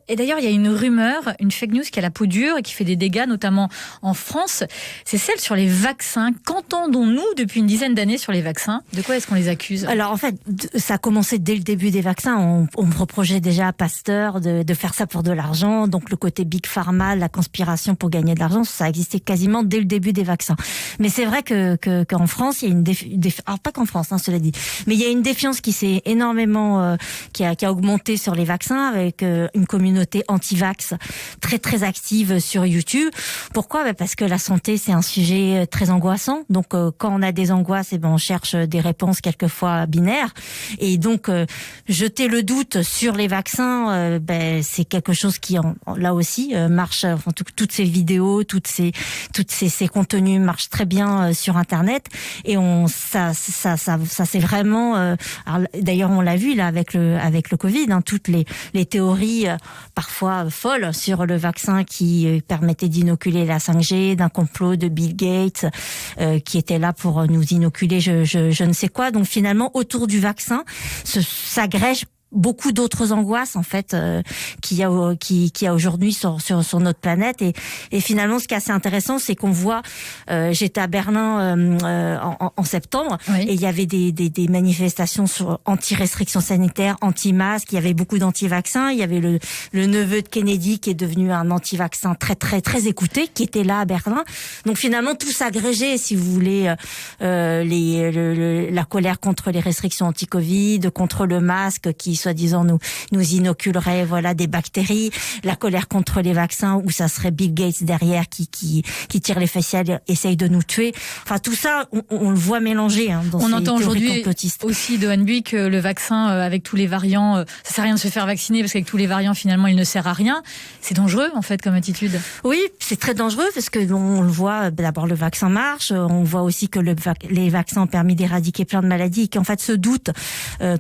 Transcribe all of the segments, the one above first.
Et d'ailleurs, il y a une rumeur, une fake news qui a la peau dure et qui fait des dégâts, notamment en France. C'est celle sur les vaccins. Qu'entendons-nous depuis une dizaine d'années sur les vaccins ? De quoi est-ce qu'on les accuse ? Alors en fait, ça a commencé dès le début des vaccins. On reprochait déjà à Pasteur de faire ça pour de l'argent. Donc le côté Big Pharma, la conspiration pour gagner de l'argent, ça existait quasiment dès le début des vaccins. Mais c'est vrai qu'en France, il y a une alors pas qu'en France, cela dit, mais il y a une défiance qui s'est énormément, qui a augmenté sur les vaccins, avec une communauté anti-vax très très active sur YouTube. Pourquoi ? Parce que la santé, c'est un sujet très angoissant. Donc quand on a des angoisses, on cherche des réponses quelquefois binaires. Et donc jeter le doute sur les vaccins, c'est quelque chose qui là aussi marche. Enfin, toutes ces vidéos, toutes ces contenus marchent très bien sur Internet. Et ça c'est vraiment. Alors, d'ailleurs, on l'a vu là avec le Covid, toutes les théories parfois folles sur le vaccin qui permettait d'inoculer la 5G, d'un complot de Bill Gates qui était là pour nous inoculer je ne sais quoi. Donc finalement, autour du vaccin, s'agrège beaucoup d'autres angoisses en fait qu'il y a aujourd'hui sur notre planète, et finalement ce qui est assez intéressant, c'est qu'on voit j'étais à Berlin en septembre, oui. Et il y avait des manifestations sur anti-restrictions sanitaires, anti-masques, il y avait beaucoup d'anti-vaccins, il y avait le neveu de Kennedy qui est devenu un anti-vaccin très très très écouté, qui était là à Berlin. Donc finalement tout s'agrégeait, si vous voulez, la colère contre les restrictions anti-Covid, contre le masque qui soi-disant nous inoculerait des bactéries, la colère contre les vaccins où ça serait Bill Gates derrière qui tire les ficelles, essaye de nous tuer. Enfin tout ça on le voit mélanger dans on ces entend aujourd'hui complotistes. Aussi de Hanbuy que le vaccin avec tous les variants, ça sert à rien de se faire vacciner parce qu'avec tous les variants finalement il ne sert à rien. C'est dangereux en fait comme attitude. Oui, c'est très dangereux parce que on le voit, d'abord le vaccin marche, on voit aussi que les vaccins ont permis d'éradiquer plein de maladies et qui en fait se doutent.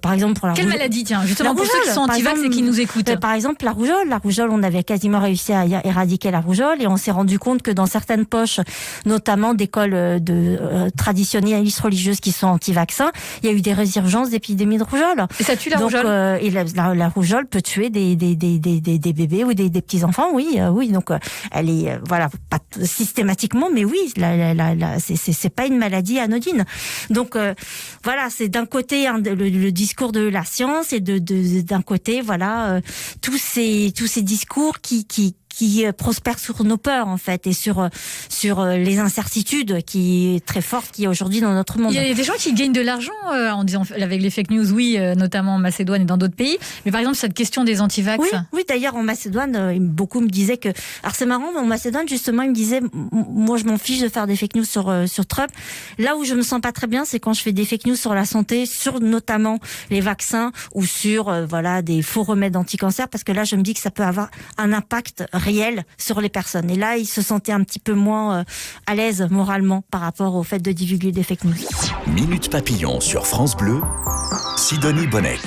Par exemple pour la quelle maladie, tiens, justement pour ceux qui sont anti-vax et qui nous écoutent. Par exemple la rougeole, on avait quasiment réussi à éradiquer la rougeole et on s'est rendu compte que dans certaines poches, notamment d'écoles traditionnalistes religieuses qui sont anti-vaccins, il y a eu des résurgences d'épidémies de rougeole. Et ça tue la rougeole. Et la rougeole peut tuer des bébés ou des petits enfants, oui. Donc elle est pas systématiquement, mais oui, c'est pas une maladie anodine. Donc c'est d'un côté le discours de la science et d'un côté tous ces discours qui prospèrent sur nos peurs en fait et sur les incertitudes qui est très forte qu'il y a aujourd'hui dans notre monde. Il y a des gens qui gagnent de l'argent en disant avec les fake news, oui, notamment en Macédoine et dans d'autres pays. Mais par exemple cette question des anti-vax. Oui, d'ailleurs en Macédoine, beaucoup me disaient que. Alors c'est marrant, en Macédoine justement, ils me disaient, moi je m'en fiche de faire des fake news sur Trump. Là où je me sens pas très bien, c'est quand je fais des fake news sur la santé, sur notamment les vaccins ou sur des faux remèdes anti-cancer, parce que là je me dis que ça peut avoir un impact réel sur les personnes. Et là, ils se sentaient un petit peu moins à l'aise moralement par rapport au fait de divulguer des fake news. Minute Papillon sur France Bleu, Sidonie Bonnec.